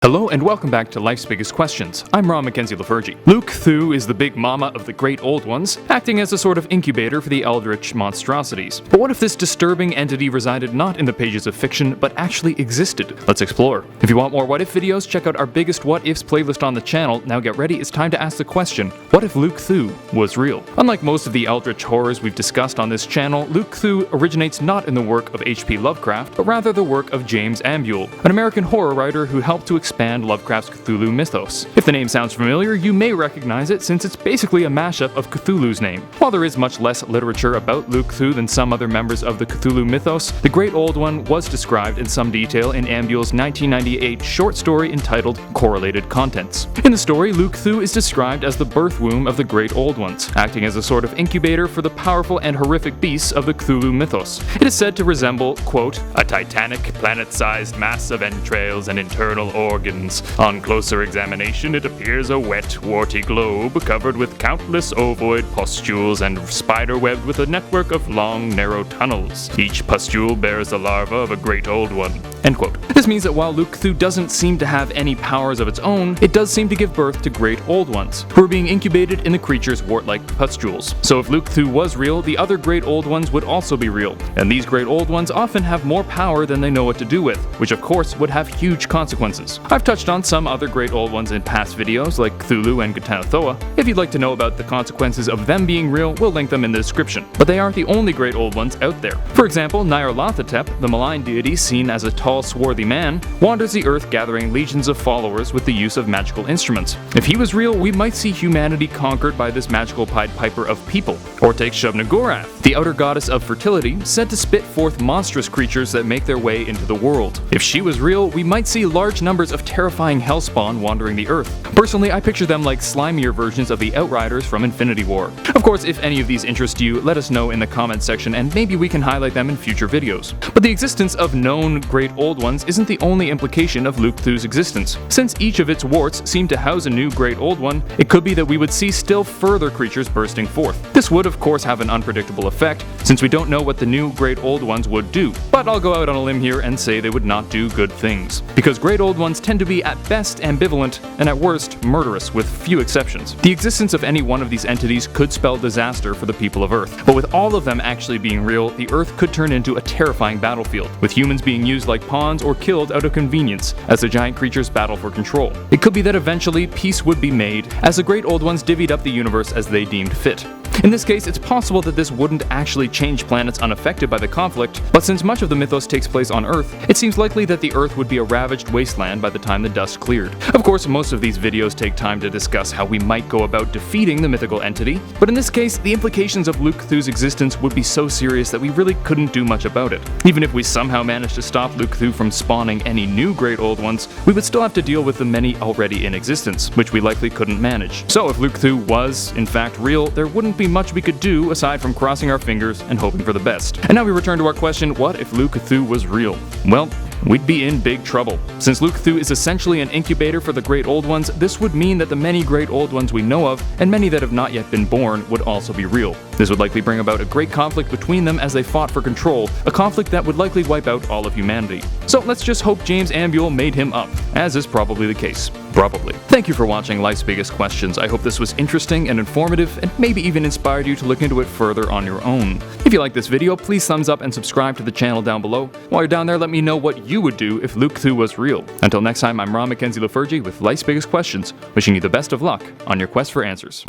Hello and welcome back to Life's Biggest Questions. I'm Ron Mackenzie Lafergie. Lu-Kthu is the big mama of the Great Old Ones, acting as a sort of incubator for the eldritch monstrosities. But what if this disturbing entity resided not in the pages of fiction, but actually existed? Let's explore. If you want more What If videos, check out our biggest What Ifs playlist on the channel. Now get ready, it's time to ask the question, what if Lu-Kthu was real? Unlike most of the eldritch horrors we've discussed on this channel, Lu-Kthu originates not in the work of H.P. Lovecraft, but rather the work of James Ambuel, an American horror writer who helped to expand Lovecraft's Cthulhu mythos. If the name sounds familiar, you may recognize it since it's basically a mashup of Cthulhu's name. While there is much less literature about Lu-Kthu than some other members of the Cthulhu mythos, the Great Old One was described in some detail in Ambuel's 1998 short story entitled Correlated Contents. In the story, Lu-Kthu is described as the birth womb of the Great Old Ones, acting as a sort of incubator for the powerful and horrific beasts of the Cthulhu mythos. It is said to resemble, quote, a titanic, planet-sized mass of entrails and internal organs. On closer examination, it appears a wet, warty globe covered with countless ovoid pustules and spider-webbed with a network of long, narrow tunnels. Each pustule bears the larva of a great old one. End quote. This means that while Lu-Kthu doesn't seem to have any powers of its own, it does seem to give birth to great old ones, who are being incubated in the creature's wart-like pustules. So if Lu-Kthu was real, the other great old ones would also be real, and these great old ones often have more power than they know what to do with, which of course would have huge consequences. I've touched on some other great old ones in past videos, like Cthulhu and Ktanathotha. If you'd like to know about the consequences of them being real, we'll link them in the description. But they aren't the only great old ones out there. For example, Nyarlathotep, the malign deity seen as a tall, swarthy man, wanders the earth gathering legions of followers with the use of magical instruments. If he was real, we might see humanity conquered by this magical Pied Piper of people. Or take Shub-Niggurath, the outer goddess of fertility, said to spit forth monstrous creatures that make their way into the world. If she was real, we might see large numbers of terrifying hellspawn wandering the earth. Personally, I picture them like slimier versions of the Outriders from Infinity War. Of course, if any of these interest you, let us know in the comments section and maybe we can highlight them in future videos. But the existence of known great old ones isn't the only implication of Lu-Kthu's existence. Since each of its warts seem to house a new great old one, it could be that we would see still further creatures bursting forth. This would of course have an unpredictable effect, since we don't know what the new great old ones would do. But I'll go out on a limb here and say they would not do good things. Because great old ones tend to be at best ambivalent and at worst murderous, with few exceptions. The existence of any one of these entities could spell disaster for the people of Earth. But with all of them actually being real, the Earth could turn into a terrifying battlefield, with humans being used like pawns or killed out of convenience as the giant creatures battle for control. It could be that eventually peace would be made, as the great old ones divvied up the universe as they deemed fit. In this case, it's possible that this wouldn't actually change planets unaffected by the conflict, but since much of the mythos takes place on Earth, it seems likely that the Earth would be a ravaged wasteland by the time the dust cleared. Of course, most of these videos take time to discuss how we might go about defeating the mythical entity, but in this case, the implications of Lu-Kthu's existence would be so serious that we really couldn't do much about it. Even if we somehow managed to stop Lu-Kthu from spawning any new great old ones, we would still have to deal with the many already in existence, which we likely couldn't manage. So if Lu-Kthu was, in fact, real, there wouldn't be much we could do aside from crossing our fingers and hoping for the best. And now we return to our question, what if Lu-Kthu was real? Well, we'd be in big trouble. Since Lu-Kthu is essentially an incubator for the great old ones, this would mean that the many great old ones we know of, and many that have not yet been born, would also be real. This would likely bring about a great conflict between them as they fought for control, a conflict that would likely wipe out all of humanity. So let's just hope James Ambuel made him up, as is probably the case. Probably. Thank you for watching Life's Biggest Questions. I hope this was interesting and informative, and maybe even inspired you to look into it further on your own. If you like this video, please thumbs up and subscribe to the channel down below. While you're down there, let me know what you would do if Lu-Kthu was real. Until next time, I'm Ron Mackenzie Lafergie with Life's Biggest Questions, wishing you the best of luck on your quest for answers.